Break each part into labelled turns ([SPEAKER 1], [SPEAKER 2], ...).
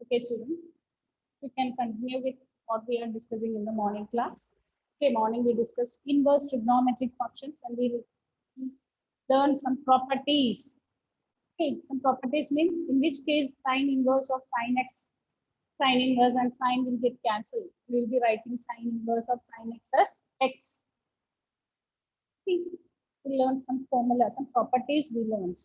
[SPEAKER 1] Okay, children. So you can continue with what we are discussing in the morning class. Okay, morning we discussed inverse trigonometric functions and we learned some properties. Okay, some properties means in which case sine inverse of sine x, sine inverse and sine will get cancelled. We will be writing sine inverse of sine x as x. Okay, we learned some formula, some properties we learned.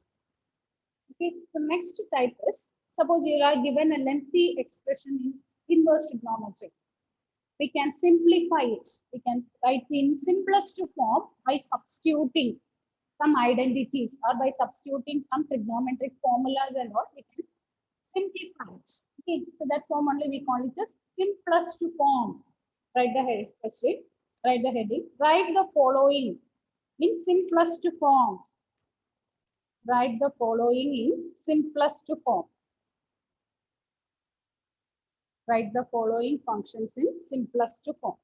[SPEAKER 1] Okay, so next type is, suppose you are given a lengthy expression in inverse trigonometry. We can simplify it. We can write in simplest form by substituting some identities or by substituting some trigonometric formulas and all. We can simplify it. Okay, so that form only we call it as simplest form. Write the head, first write the heading. Write the following in simplest form. Write the following in simplest form. Write the following functions in simplest form.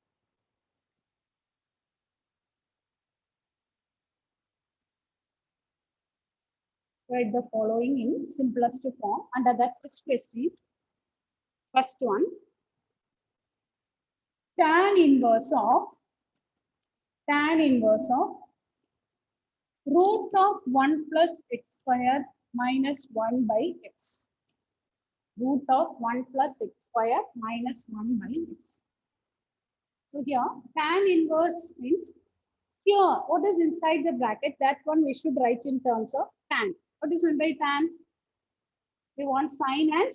[SPEAKER 1] Write the following in simplest form. Under that question, first one, tan inverse of root of 1 plus x squared minus 1 by x. Root of 1 plus x squared minus 1 by x. So here, tan inverse means here, what is inside the bracket? That one we should write in terms of tan. What is meant by tan? We want sine and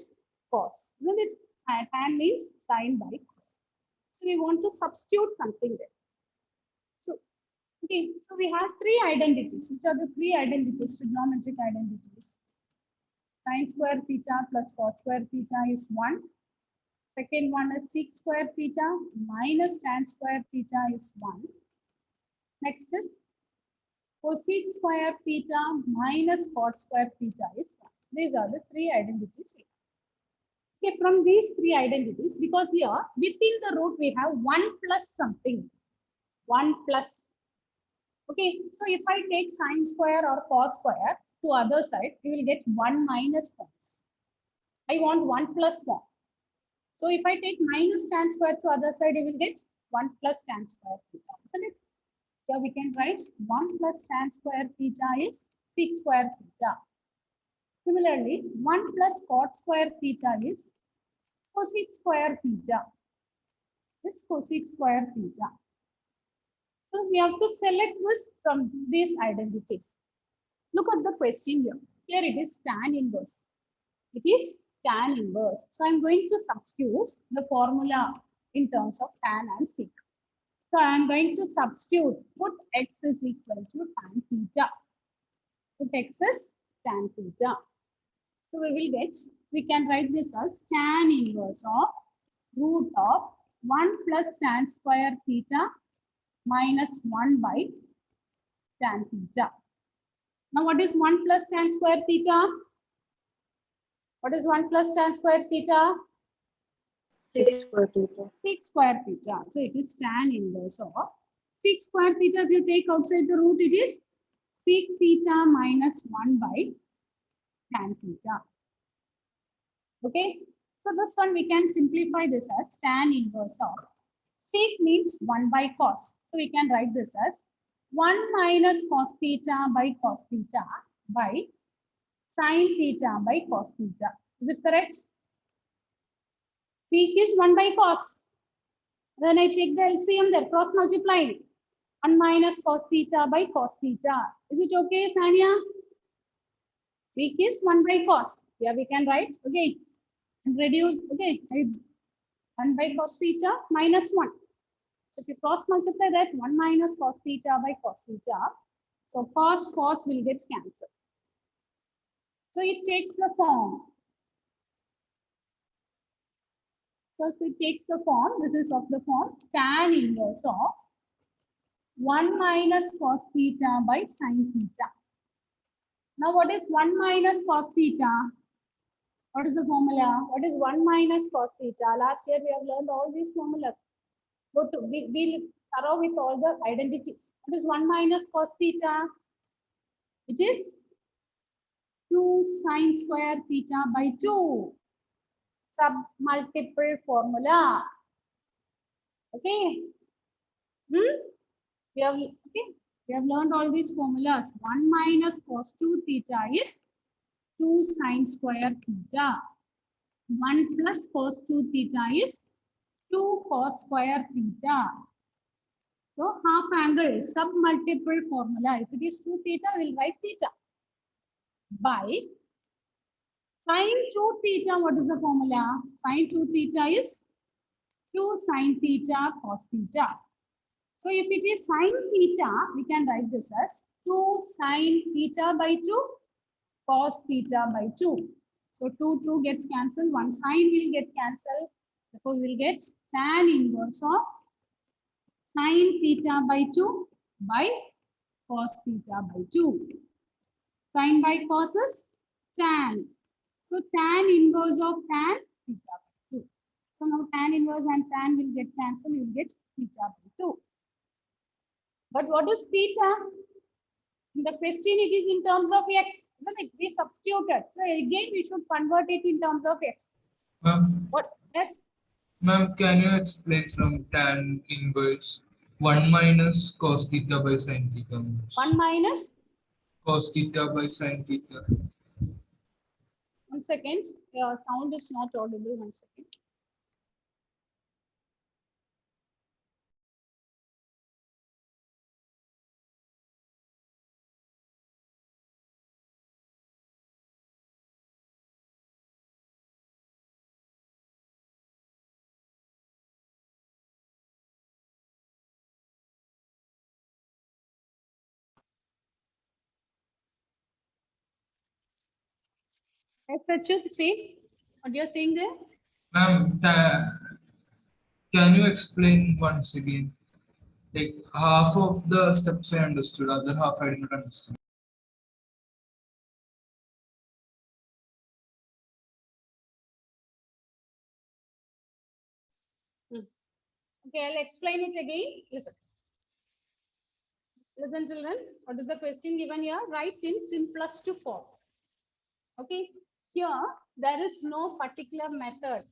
[SPEAKER 1] cos, isn't it? Tan means sine by cos. So we want to substitute something there. So, okay, so we have three identities. Which are the three identities, trigonometric identities? Sine square theta plus cos square theta is 1. Second one is sec square theta minus tan square theta is 1. Next is cosec square theta minus cot square theta is 1. These are the three identities. Okay, from these three identities, because here within the root we have 1 plus something. 1 plus. Okay, so if I take sine square or cos square to other side, we will get 1 minus cos. I want 1 plus form. So if I take minus tan square to other side, you will get 1 plus tan square theta, isn't it? Here we can write 1 plus tan square theta is sec square theta. Similarly, 1 plus cot square theta is cosec square theta. This cosec square theta. So we have to select this from these identities. Look at the question here. Here it is tan inverse. It is tan inverse. So I'm going to substitute the formula in terms of tan and sec. So I'm going to substitute, put x is equal to tan theta. Put x is tan theta. So we can write this as tan inverse of root of 1 plus tan square theta minus 1 by tan theta. Now what is 1 plus tan square theta? What is 1 plus tan square theta?
[SPEAKER 2] Sec square theta.
[SPEAKER 1] Sec square theta. So it is tan inverse of sec square theta. If you take outside the root, it is sec theta minus 1 by tan theta. Okay. So this one we can simplify this as tan inverse of sec means 1 by cos. So we can write this as 1 minus cos theta by cos theta by sin theta by cos theta. Is it correct? Sec is 1 by cos. Then I take the LCM there, cross multiplying. 1 minus cos theta by cos theta. Is it okay, Sania? Sec is 1 by cos. Here we can write, okay, and reduce, okay, 1 by cos theta minus 1. So if you cross multiply that, 1 minus cos theta by cos theta. So cos will get cancelled. So it takes the form. So if it takes the form, this is of the form tan inverse of 1 minus cos theta by sin theta. Now what is 1 minus cos theta? What is the formula? What is 1 minus cos theta? Last year we have learned all these formulas. We'll thorough with all the identities. What is 1 minus cos theta? It is 2 sine square theta by 2. submultiple formula. Okay. We have learned all these formulas. 1 minus cos 2 theta is 2 sine square theta. 1 plus cos 2 theta is 2 cos square theta. So half angle submultiple formula. If it is 2 theta, we'll write theta. By sine 2 theta, what is the formula? Sine 2 theta is 2 sine theta cos theta. So if it is sine theta, we can write this as 2 sine theta by 2 cos theta by 2. So 2 gets cancelled, 1 sine will get cancelled. Therefore, we will get tan inverse of sine theta by 2 by cos theta by 2. Sine by cos is tan. So tan inverse of tan theta by 2. So now tan inverse and tan will get cancelled, you will get theta by 2. But what is theta? In the question, it is in terms of x. We substituted. So again, we should convert it in terms of x. What? Yes.
[SPEAKER 3] Ma'am, can you explain from tan inverse 1 minus cos theta by sin theta?
[SPEAKER 1] 1 minus?
[SPEAKER 3] Cos theta by sin theta.
[SPEAKER 1] 1 second. Your sound is not audible. 1 second. Yes, Achut, see what you're saying there?
[SPEAKER 3] Ma'am, can you explain once again? Like half of the steps I understood, other half I did not understand.
[SPEAKER 1] Okay, I'll explain it again. Listen. Listen, children. What is the question given here? Write in simplest form. Okay. Here, there is no particular method.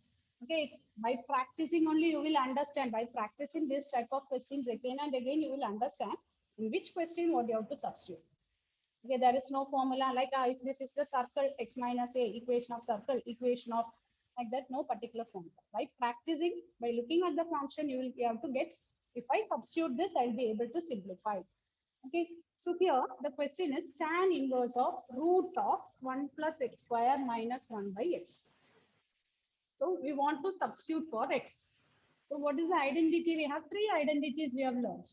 [SPEAKER 1] Okay. By practicing only, you will understand. By practicing this type of questions again and again, you will understand in which question what you have to substitute. Okay, there is no formula like if this is the circle x minus a, equation of circle, equation of like that, no particular formula. By practicing, by looking at the function, you will be able to get, if I substitute this, I'll be able to simplify. Okay, so here the question is tan inverse of root of 1 plus x square minus 1 by x. So we want to substitute for x. So what is the identity? We have 3 identities we have learned.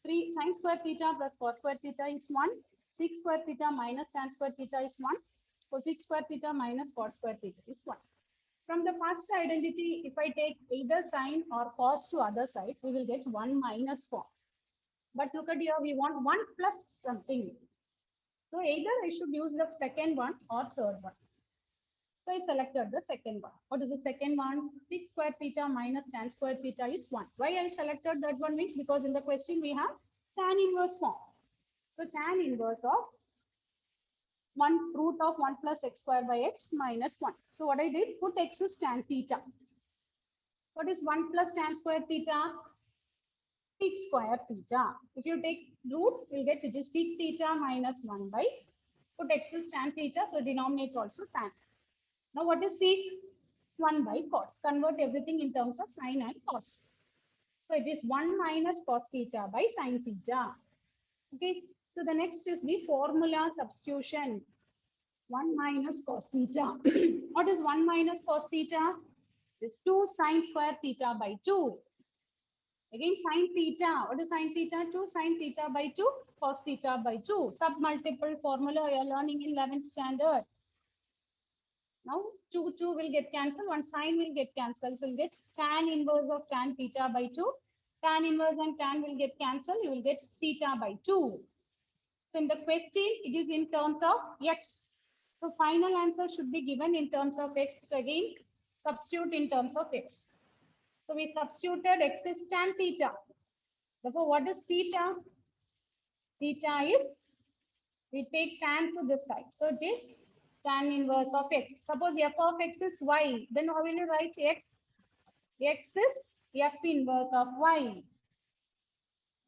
[SPEAKER 1] 3 sine square theta plus cos square theta is 1. Sec square theta minus tan square theta is 1. Cosec square theta minus cot square theta is 1. From the first identity, if I take either sine or cos to other side, we will get 1 minus form. But look at here, we want 1 plus something. So either I should use the second one or third one. So I selected the second one. What is the second one? Sec square theta minus tan square theta is 1. Why I selected that one means because in the question we have tan inverse form. So tan inverse of 1 root of 1 plus x square by x minus 1. So what I did, put x is tan theta. What is 1 plus tan square theta? Sec square theta. If you take root, you'll get it is sec theta minus 1 by, put x is tan theta, so denominator also tan. Now what is sec? 1 by cos. Convert everything in terms of sine and cos. So it is 1 minus cos theta by sine theta. Okay. So the next is the formula substitution. 1 minus cos theta. What is 1 minus cos theta? It's 2 sine square theta by 2. Again, sine theta. What is sine theta? 2 sine theta by 2, cos theta by 2. Submultiple formula you are learning in 11th standard. Now, 2 will get cancelled. 1 sine will get cancelled. So you get tan inverse of tan theta by 2. Tan inverse and tan will get cancelled. You will get theta by 2. So in the question, it is in terms of x. So final answer should be given in terms of x. So again, substitute in terms of x. So we substituted x is tan theta. Therefore, what is theta? Theta is, we take tan to this side. So it is Tan inverse of x. Suppose f of x is y, then how will you write x? X is f inverse of y.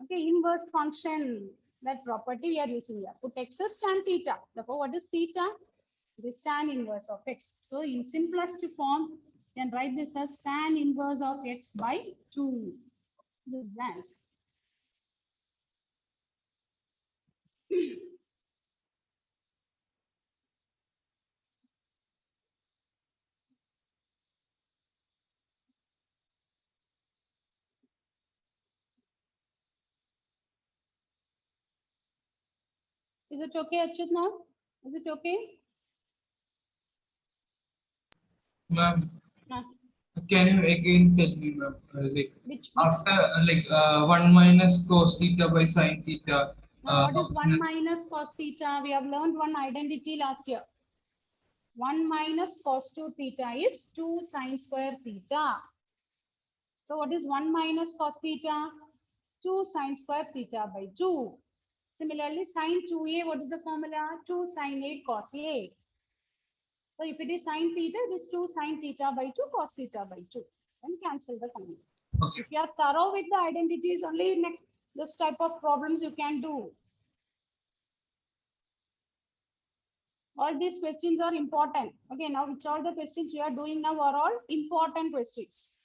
[SPEAKER 1] Okay, inverse function. That property we are using here. Put x is tan theta. Therefore, what is theta? This tan inverse of x. So in simplest form, you can write this as tan inverse of x by 2. This is the answer. Is it okay, Achyut, now? Is it okay?
[SPEAKER 3] Ma'am,
[SPEAKER 1] Ah,
[SPEAKER 3] can you again tell me, ma'am,
[SPEAKER 1] which
[SPEAKER 3] after 1 minus cos theta by sin theta?
[SPEAKER 1] now what is 1 minus cos theta? We have learned one identity last year. 1 minus cos 2 theta is 2 sin square theta. So what is 1 minus cos theta? 2 sin square theta by 2. Similarly, sin 2a, what is the formula? 2 sin a cos a. So if it is sin theta, it is 2 sin theta by 2 cos theta by 2. Then cancel the command.
[SPEAKER 3] Okay.
[SPEAKER 1] If you are thorough with the identities, only next this type of problems you can do. All these questions are important. Okay, now which all the questions you are doing now are all important questions.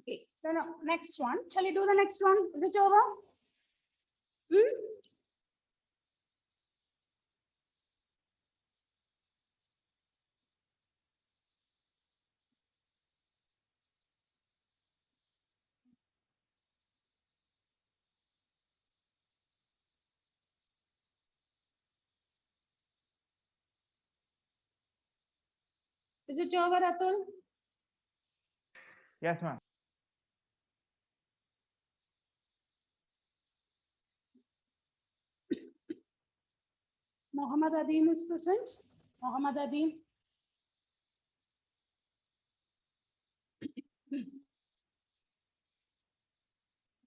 [SPEAKER 1] Okay, so now next one. Shall we do the next one? Is it over? Hmm? Is it over, Atul?
[SPEAKER 4] Yes, ma'am.
[SPEAKER 1] Muhammad Adim is present. Muhammad Adim.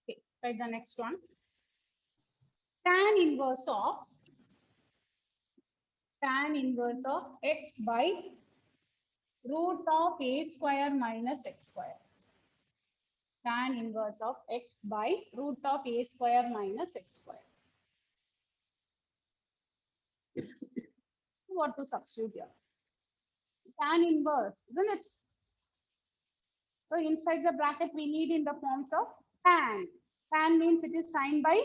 [SPEAKER 1] Okay, write the next one. Tan inverse of x by root of a square minus x square. Tan inverse of x by root of a square minus x square. What to substitute here? Tan inverse, isn't it? So inside the bracket we need in the forms of tan. Tan means it is signed by,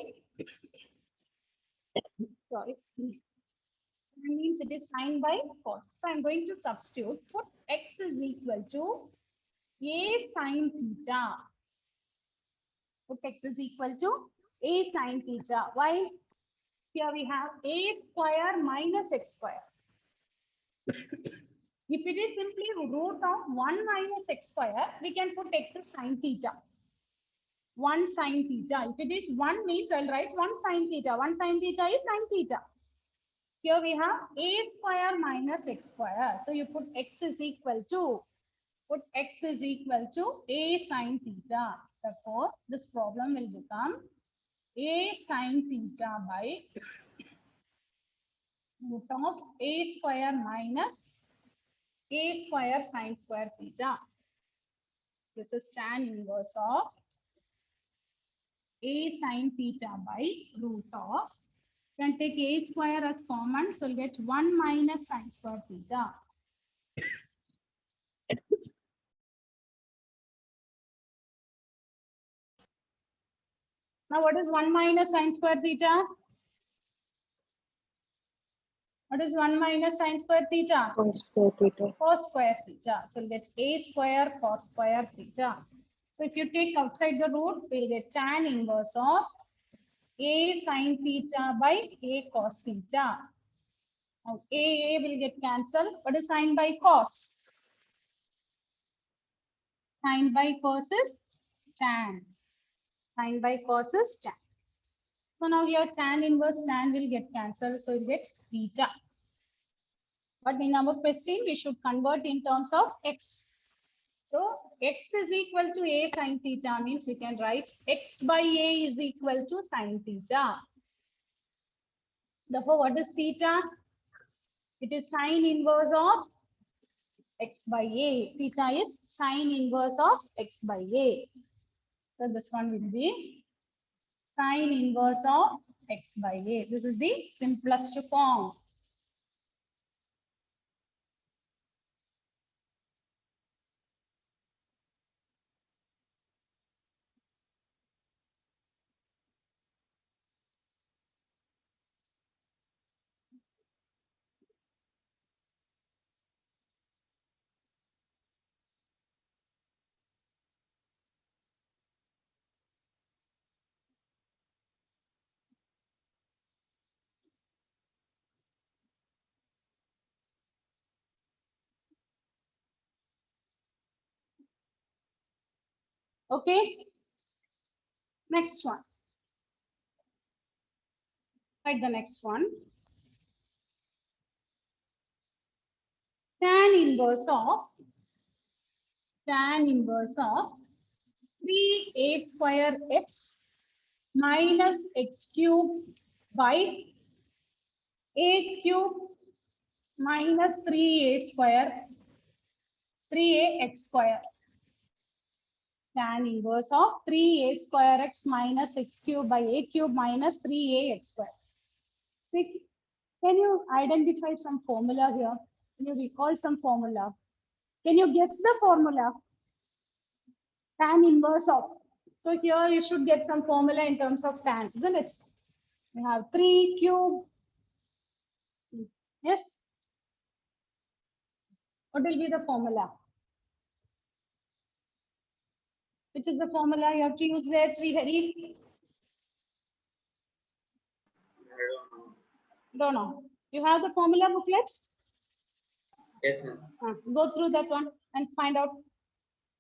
[SPEAKER 1] sorry. Tan means it is signed by cos. So I'm going to substitute. Put x is equal to a sine theta. Put x is equal to a sine theta. Why? Here we have a square minus x square. If it is simply root of 1 minus x square, we can put x as sine theta. 1 sine theta. If it is 1 means I'll write 1 sine theta. 1 sine theta is sine theta. Here we have a square minus x square. So you put x is equal to, a sine theta. Therefore, this problem will become a sine theta by root of a square minus a square sine square theta. This is tan inverse of a sine theta by root of, you can take a square as common, so you'll get 1 minus sine square theta. Now what is 1 minus sine square theta? What is 1 minus sine square theta?
[SPEAKER 2] Cos square theta.
[SPEAKER 1] Cos square theta. So we'll get a square cos square theta. So if you take outside the root, we'll get tan inverse of a sine theta by a cos theta. Now a will get cancelled. What is sine by cos? Sine by cos is tan. Sine by cos is tan. So now your tan inverse tan will get cancelled. So you get theta. But in our question, we should convert in terms of x. So x is equal to a sine theta means you can write x by a is equal to sine theta. Therefore, what is theta? It is sine inverse of x by a. Theta is sine inverse of x by a. So this one will be sine inverse of x by a. This is the simplest form. Okay. Next one. Write the next one. Tan inverse of 3a square x minus x cube by a cube minus 3a square, 3a x square. Tan inverse of 3a square x minus x cube by a cube minus 3a x square. See, can you identify some formula here? Can you recall some formula? Can you guess the formula? Tan inverse of. So here you should get some formula in terms of tan, isn't it? We have 3 cube. Yes. What will be the formula? Which is the formula you have to use there, Srihari? Don't know. You have the formula booklet?
[SPEAKER 4] Yes, ma'am.
[SPEAKER 1] Go through that one and find out.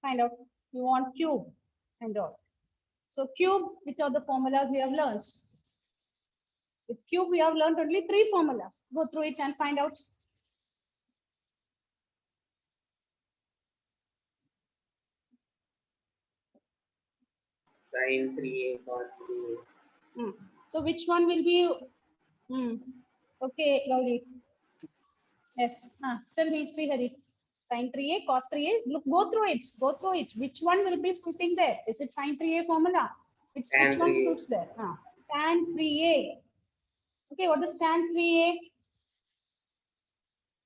[SPEAKER 1] Find out. You want cube and all. So cube, which are the formulas we have learned? With cube, we have learned only 3 formulas. Go through it and find out.
[SPEAKER 4] Sin 3a cos 3a.
[SPEAKER 1] So which one will be? Okay, Gauri. Yes. Tell me, Srihari. Sin 3a, cos 3a. Look, go through it. Go through it. Which one will be suiting there? Is it sin 3a formula? Which
[SPEAKER 4] Tan
[SPEAKER 1] one
[SPEAKER 4] 3a.
[SPEAKER 1] suits there? Tan 3a. Okay, what is tan 3a?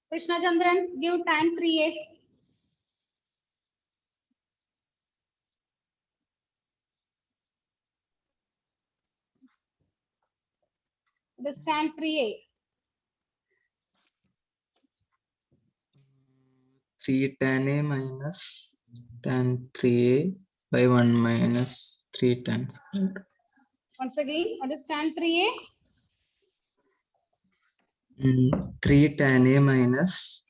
[SPEAKER 1] Krishna Chandran, give tan 3a. What is tan 3a?
[SPEAKER 5] 3 tan a minus tan 3a by 1 minus 3 tan squared.
[SPEAKER 1] Once again, what is tan 3a?
[SPEAKER 5] 3 tan a minus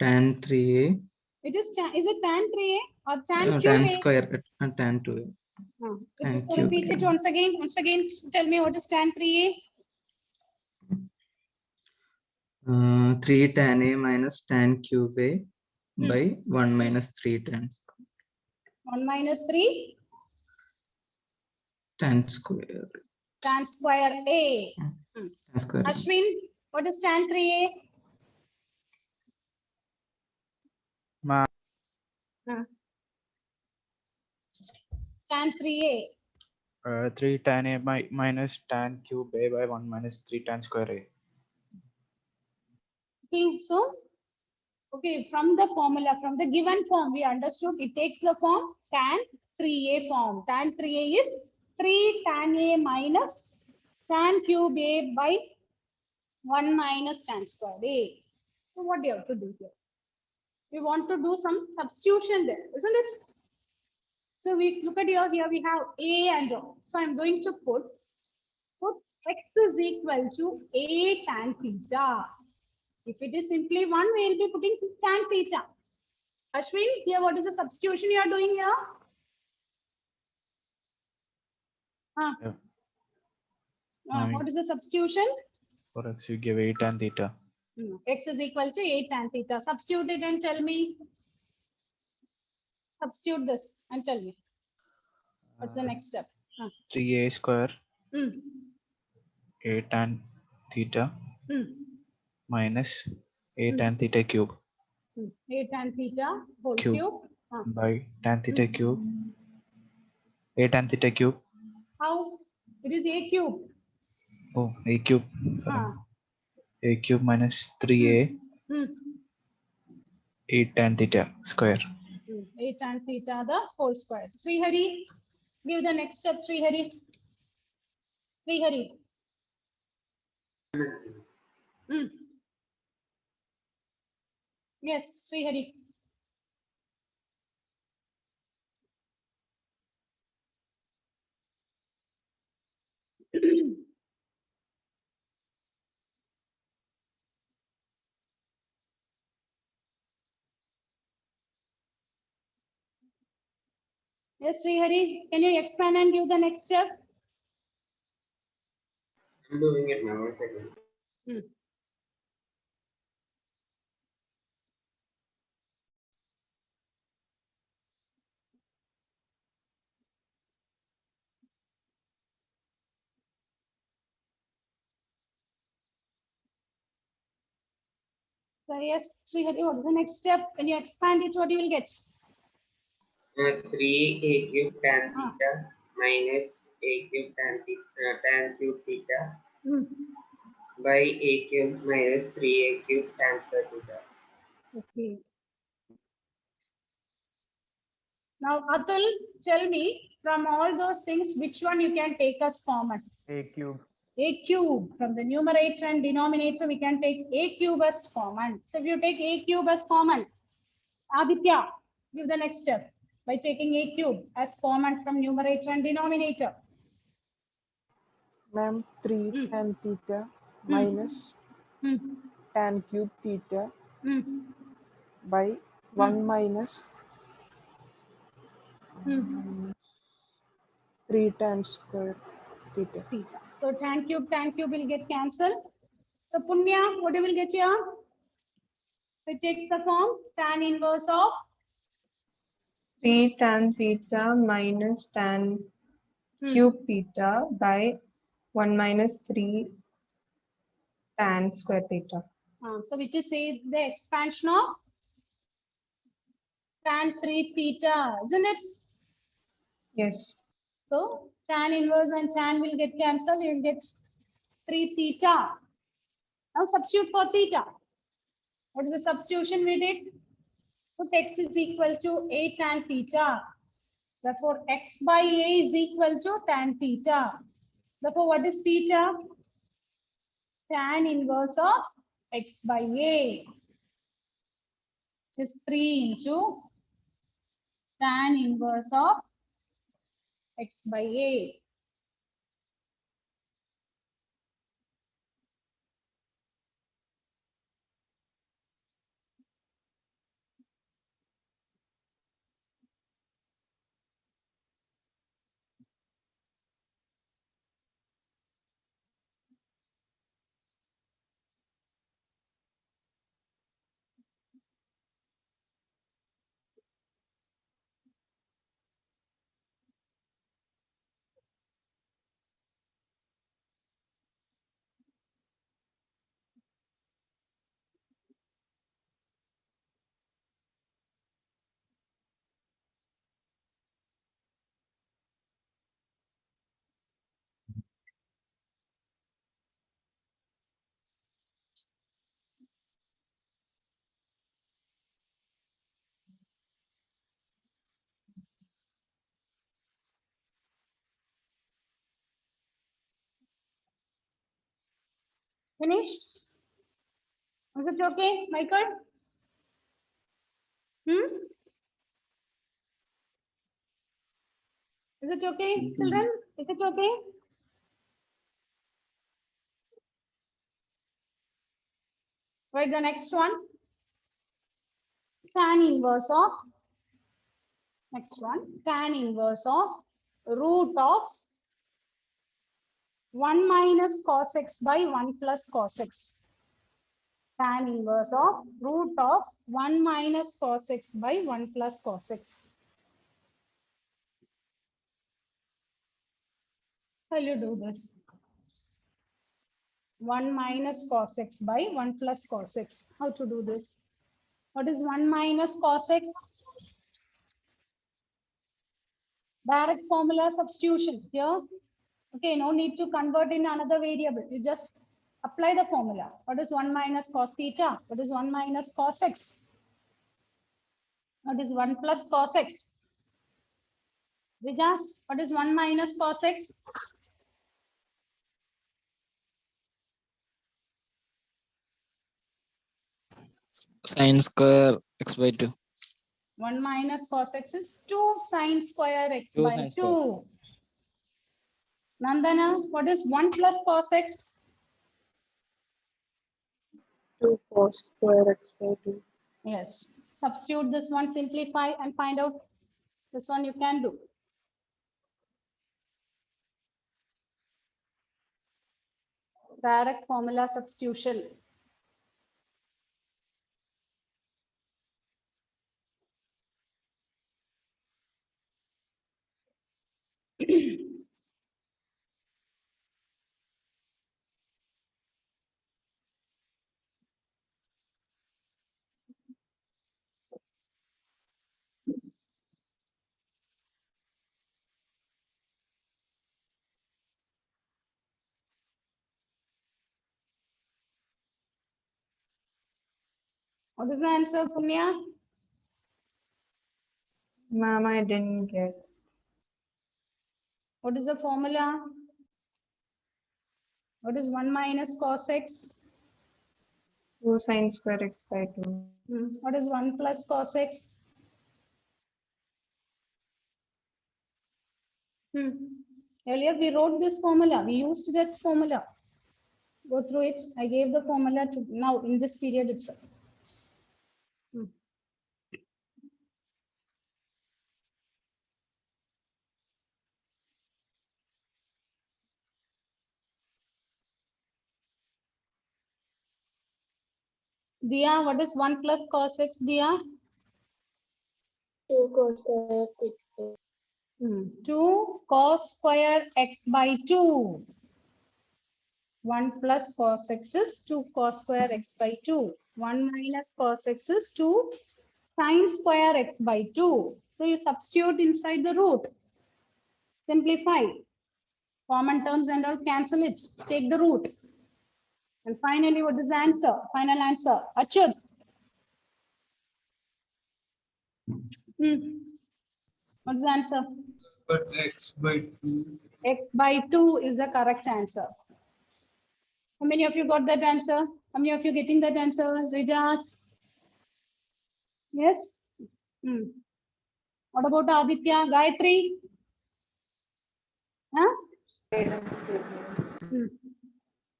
[SPEAKER 5] tan 3a.
[SPEAKER 1] Is it tan 3a or tan cube
[SPEAKER 5] Tan
[SPEAKER 1] a?
[SPEAKER 5] square tan 2a. Tan
[SPEAKER 1] So
[SPEAKER 5] cube
[SPEAKER 1] repeat it
[SPEAKER 5] a.
[SPEAKER 1] once again. Once again, tell me what is tan 3a?
[SPEAKER 5] 3 tan a minus tan cube a by 1 minus 3 tan square.
[SPEAKER 1] 1 minus 3
[SPEAKER 5] Tan square.
[SPEAKER 1] tan square a.
[SPEAKER 5] Tan square.
[SPEAKER 1] Ashwin, what is tan 3a?
[SPEAKER 6] Ma.
[SPEAKER 1] Tan 3a.
[SPEAKER 6] 3 tan a minus tan cube a by 1 minus 3 tan square a.
[SPEAKER 1] Okay, so from the formula, from the given form, we understood it takes the form tan 3a form. Tan 3a is 3 tan a minus tan cube a by 1 minus tan square a. So what do you have to do here? We want to do some substitution there, isn't it? So we look at here, we have a and o. So I'm going to put x is equal to a tan theta. If it is simply 1, we will be putting tan theta. Ashwin, here what is the substitution you are doing here? What is the substitution?
[SPEAKER 6] For x, you give a tan theta.
[SPEAKER 1] X is equal to a tan theta. Substitute it and tell me. Substitute this and tell me. What's the next step?
[SPEAKER 6] 3a square
[SPEAKER 1] Hmm.
[SPEAKER 6] a tan theta
[SPEAKER 1] Hmm.
[SPEAKER 6] minus a tan theta cube
[SPEAKER 1] A tan theta whole
[SPEAKER 6] Cube.
[SPEAKER 1] cube.
[SPEAKER 6] by tan theta cube a tan theta cube.
[SPEAKER 1] How? It is a cube.
[SPEAKER 6] Oh, a cube. Sorry.
[SPEAKER 1] Ah.
[SPEAKER 6] A cube minus 3a
[SPEAKER 1] Hmm.
[SPEAKER 6] a tan theta square.
[SPEAKER 1] A tan theta the whole square. Srihari, give the next step, Srihari. Srihari. Hmm. Yes, Srihari. Yes, Srihari, can you expand and give the next step?
[SPEAKER 4] I'm doing it now. 1 second.
[SPEAKER 1] Hmm. So yes, Srihari, what is the next step? When you expand it, what you will get?
[SPEAKER 4] 3a cube tan
[SPEAKER 1] Ah.
[SPEAKER 4] theta minus a cube tan cube theta
[SPEAKER 1] Hmm.
[SPEAKER 4] by a cube minus 3a cube tan square theta.
[SPEAKER 1] Okay. Now, Atul, tell me from all those things, which one you can take as common?
[SPEAKER 6] A cube.
[SPEAKER 1] A cube. From the numerator and denominator, we can take a cube as common. So if you take a cube as common, Aditya, give the next step by taking a cube as common from numerator and denominator.
[SPEAKER 7] Ma'am, 3
[SPEAKER 1] Hmm.
[SPEAKER 7] tan theta minus
[SPEAKER 1] Hmm.
[SPEAKER 7] tan cube theta
[SPEAKER 1] Hmm.
[SPEAKER 7] by 1 minus
[SPEAKER 1] Hmm.
[SPEAKER 7] 3 tan square theta.
[SPEAKER 1] Theta. So tan cube will get cancelled. So Punya, what you will get here? It takes the form tan inverse of
[SPEAKER 2] 3 tan theta minus tan cube theta by 1 minus 3 tan square theta.
[SPEAKER 1] so which is say the expansion of tan 3 theta, isn't it?
[SPEAKER 2] Yes.
[SPEAKER 1] So tan inverse and tan will get cancelled. You will get 3 theta. Now substitute for theta. What is the substitution we did? Put x is equal to a tan theta. Therefore, x by a is equal to tan theta. Therefore, what is theta? Tan inverse of x by a, which is 3 into tan inverse of x by a. Finished? Is it okay, Michael? Is it okay, children? Is it okay? Right, the next one. Tan inverse of, next one, tan inverse of root of 1 minus cos x by 1 plus cos x. Tan inverse of root of 1 minus cos x by 1 plus cos x. How will you do this? 1 minus cos x by 1 plus cos x. How to do this? What is 1 minus cos x? Direct formula substitution here. Okay, no need to convert in another variable. You just apply the formula. What is 1 minus cos theta? What is 1 minus cos x? What is 1 plus cos x? Vijas, what is 1 minus cos x?
[SPEAKER 5] Sin square x by 2.
[SPEAKER 1] 1 minus cos x is 2 sine square x
[SPEAKER 5] 2
[SPEAKER 1] by
[SPEAKER 5] sin
[SPEAKER 1] 2.
[SPEAKER 5] square.
[SPEAKER 1] Nandana, what is 1 plus cos x?
[SPEAKER 2] 2 cos square x by 2.
[SPEAKER 1] Yes. Substitute this one, simplify and find out. This one you can do. Direct formula substitution. What is the answer, Punya?
[SPEAKER 2] Ma'am, I didn't get.
[SPEAKER 1] What is the formula? What is 1 minus cos x?
[SPEAKER 2] 2 sin square x by 2.
[SPEAKER 1] What is 1 plus cos x? Earlier we wrote this formula. We used that formula. Go through it. I gave the formula to now in this period itself. Dia, what is 1 plus cos x, Dia?
[SPEAKER 2] 2 cos square x.
[SPEAKER 1] 2 cos square x by 2. 1 plus cos x is 2 cos square x by 2. 1 minus cos x is 2 sin square x by 2. So you substitute inside the root. Simplify. Common terms and all cancel it. Take the root. And finally, what is the answer? Final answer. Achyut. What's the answer?
[SPEAKER 3] But x by 2.
[SPEAKER 1] X by 2 is the correct answer. How many of you got that answer? How many of you getting that answer? Rijas? Yes? What about Aditya? Gayatri? Huh?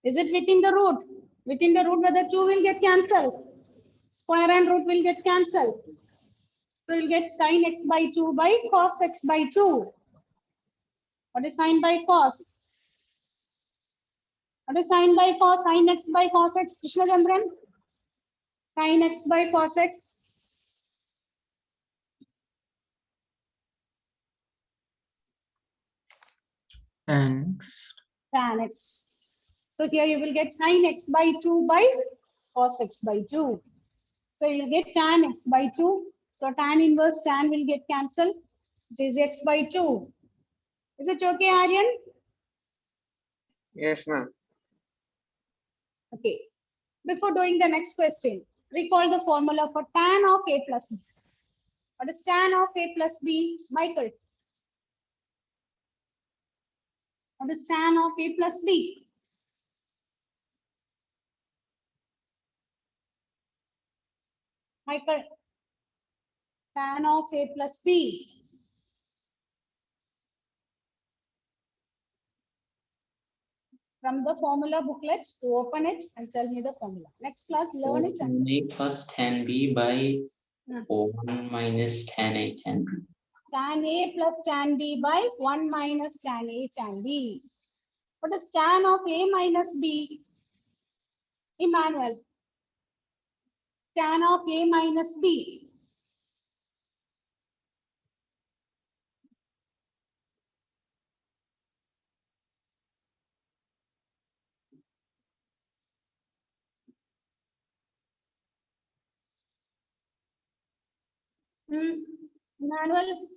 [SPEAKER 1] Is it within the root? Within the root, whether 2 will get cancelled. Square and root will get cancelled. So you'll get sin x by 2 by cos x by 2. What is sin by cos? What is sin by cos? Sin x by cos x. Krishna Chandran? Sin x by cos x.
[SPEAKER 5] Thanks.
[SPEAKER 1] Tan x. So here you will get sin x by 2 by cos x by 2. So you'll get tan x by 2. So tan inverse tan will get cancelled. It is x by 2. Is it okay, Aryan?
[SPEAKER 4] Yes, ma'am.
[SPEAKER 1] Okay. Before doing the next question, recall the formula for tan of a plus b. What is tan of a plus b? Michael. What is tan of a plus b? Michael. Tan of a plus b. From the formula booklet, to open it and tell me the formula. Next class, learn it. And
[SPEAKER 8] A plus tan B by
[SPEAKER 1] Hmm.
[SPEAKER 8] 1 minus tan A tan B.
[SPEAKER 1] tan A plus tan B by 1 minus tan A tan B. What is tan of A minus B? Emmanuel. Tan of A minus B. Manual.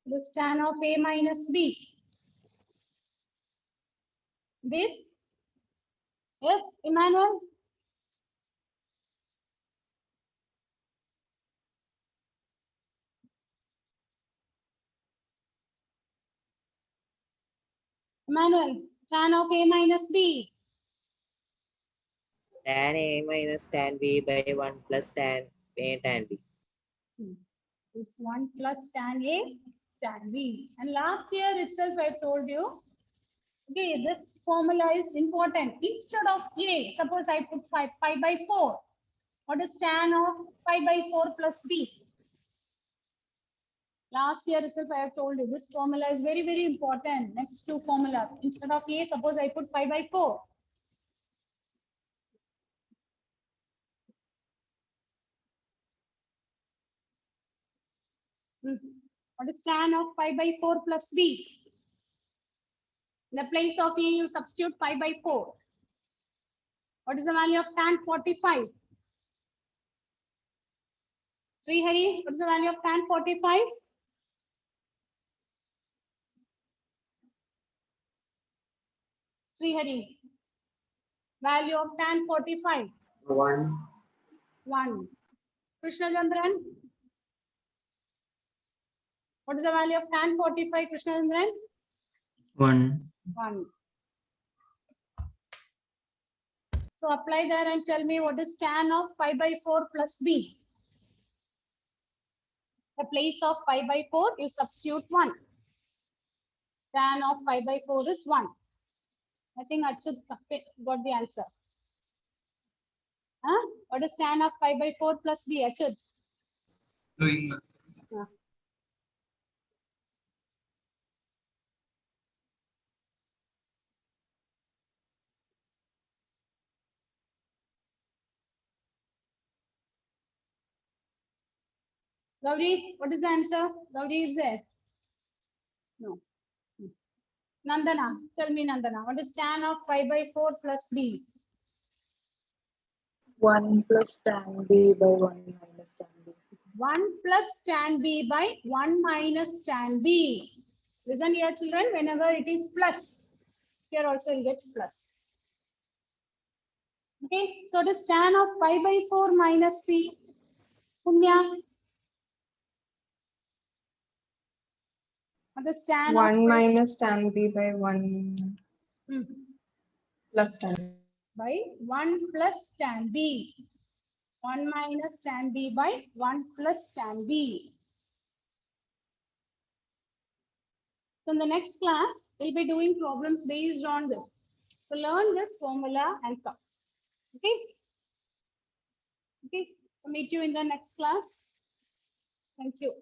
[SPEAKER 1] This tan of A minus B. This, yes, Emmanuel. Emmanuel, tan of A minus B.
[SPEAKER 9] Tan A minus tan B by 1 plus tan A tan B.
[SPEAKER 1] It's 1 plus tan A, tan B. And last year itself I told you, okay, this formula is important. Instead of A, suppose I put pi by 4. What is tan of pi by 4 plus B? Last year itself I have told you, this formula is very, very important. Next two formulas. Instead of A, suppose I put pi by 4. What is tan of pi by 4 plus B? In the place of A, you substitute pi by 4. What is the value of tan 45? Srihari, what is the value of tan 45? Srihari, value of tan 45?
[SPEAKER 4] 1.
[SPEAKER 1] 1. Krishna Chandran, what is the value of tan 45, Krishna Chandran?
[SPEAKER 5] 1.
[SPEAKER 1] 1. So apply there and tell me what is tan of pi by 4 plus B. The place of pi by 4, you substitute 1. Tan of pi by 4 is 1. I think Achut got the answer. Huh? What is tan of pi by 4 plus B, Achut?
[SPEAKER 3] Doing
[SPEAKER 1] Gauri, what is the answer? Gauri is there? No. Nandana, tell me Nandana, what is tan of pi by 4 plus B?
[SPEAKER 7] 1 plus tan B by 1 minus tan B.
[SPEAKER 1] 1 plus tan B by 1 minus tan B. Listen here children, whenever it is plus, here also you get plus. Okay, so it is tan of pi by 4 minus B. Punya. What is tan of
[SPEAKER 2] 1
[SPEAKER 1] pi
[SPEAKER 2] minus tan B by 1 plus tan.
[SPEAKER 1] by 1 plus tan B. 1 minus tan B by 1 plus tan B. So in the next class, we'll be doing problems based on this. So learn this formula and come. Okay? Okay. So meet you in the next class. Thank you.